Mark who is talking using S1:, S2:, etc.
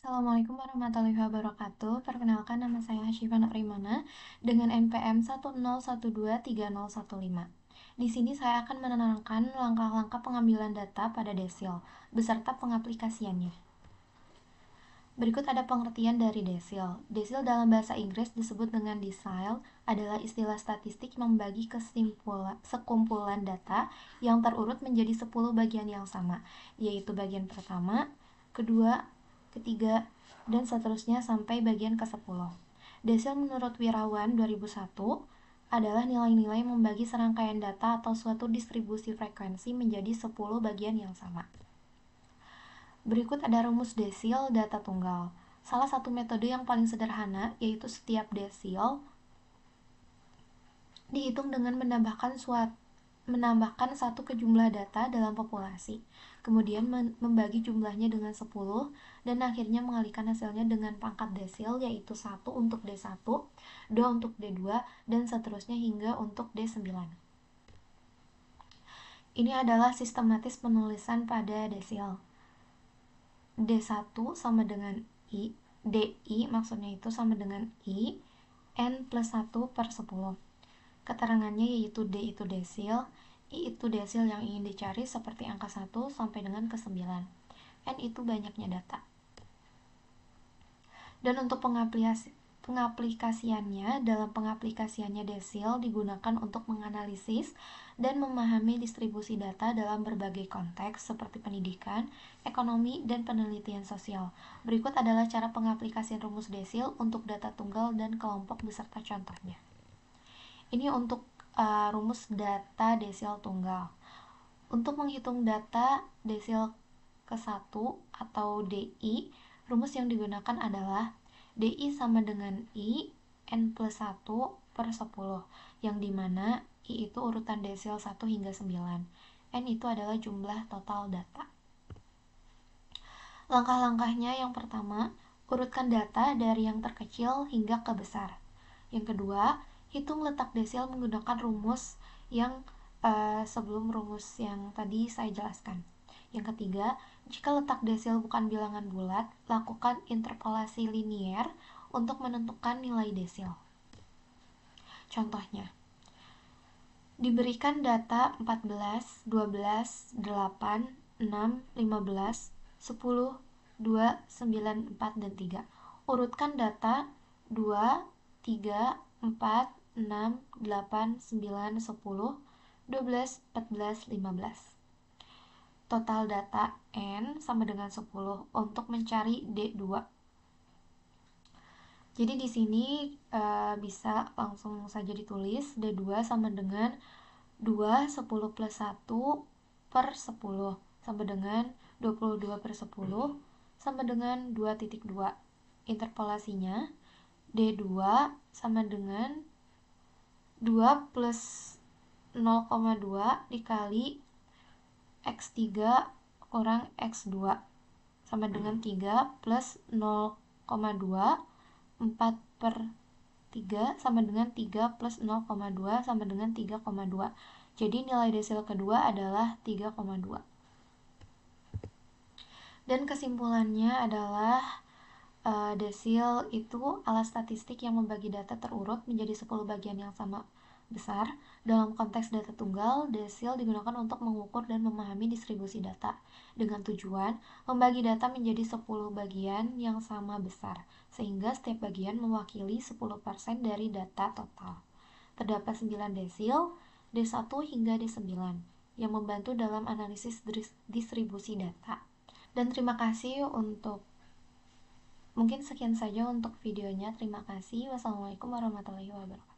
S1: Assalamualaikum warahmatullahi wabarakatuh. Perkenalkan, nama saya Hasyifa Nukrimana dengan NPM 101230015. Di sini saya akan menerangkan langkah-langkah pengambilan data pada desil beserta pengaplikasiannya. Berikut ada pengertian dari desil. Desil dalam bahasa Inggris disebut dengan decile, adalah istilah statistik yang membagi sekumpulan data yang terurut menjadi 10 bagian yang sama, yaitu bagian pertama, kedua, ketiga, dan seterusnya sampai bagian ke-10. Desil menurut Wirawan 2001 adalah nilai-nilai membagi serangkaian data atau suatu distribusi frekuensi menjadi 10 bagian yang sama. Berikut ada rumus desil data tunggal. Salah satu metode yang paling sederhana yaitu setiap desil dihitung dengan menambahkan satu ke jumlah data dalam populasi, kemudian membagi jumlahnya dengan 10, dan akhirnya mengalihkan hasilnya dengan pangkat desil yaitu 1 untuk D1, 2 untuk D2, dan seterusnya hingga untuk D9. Ini adalah sistematis penulisan pada desil. D1 sama dengan I, DI maksudnya itu sama dengan I, N plus 1 per 10. Keterangannya yaitu D itu desil, I itu desil yang ingin dicari seperti angka 1 sampai dengan ke 9. N itu banyaknya data. Dan untuk pengaplikasiannya, dalam pengaplikasiannya desil digunakan untuk menganalisis dan memahami distribusi data dalam berbagai konteks seperti pendidikan, ekonomi, dan penelitian sosial. Berikut adalah cara pengaplikasian rumus desil untuk data tunggal dan kelompok beserta contohnya. Ini untuk rumus data desil tunggal. Untuk menghitung data desil ke-1 atau DI, rumus yang digunakan adalah DI sama dengan I N plus 1 per 10, yang dimana I itu urutan desil 1 hingga 9. N itu adalah jumlah total data. Langkah-langkahnya yang pertama, urutkan data dari yang terkecil hingga ke besar. Yang kedua, hitung letak desil menggunakan rumus yang sebelum rumus yang tadi saya jelaskan. Yang ketiga, jika letak desil bukan bilangan bulat, lakukan interpolasi linier untuk menentukan nilai desil. Contohnya, diberikan data 14, 12, 8, 6, 15, 10, 2, 9, 4, dan 3. Urutkan data 2, 3, 4, 6, 8, 9, 10, 12, 14, 15. Total data N sama dengan 10 untuk mencari D2. Jadi di sini bisa langsung saja ditulis D2 sama dengan 2, 10 plus 1 per 10 sama dengan 22 per 10 sama dengan 2,2. Interpolasinya D2 sama dengan 2 plus 0,2 dikali X3 kurang X2 sama dengan 3 plus 0,2, 4 per 3 sama dengan 3 plus 0,2 sama dengan 3,2. Jadi nilai desil kedua adalah 3,2. Dan kesimpulannya adalah desil itu alat statistik yang membagi data terurut menjadi 10 bagian yang sama besar. Dalam konteks data tunggal, desil digunakan untuk mengukur dan memahami distribusi data dengan tujuan membagi data menjadi 10 bagian yang sama besar, sehingga setiap bagian mewakili 10% dari data total. Terdapat 9 desil, D1 hingga D9, yang membantu dalam analisis distribusi data. Dan terima kasih untuk mungkin sekian saja untuk videonya. Terima kasih. Wassalamualaikum warahmatullahi wabarakatuh.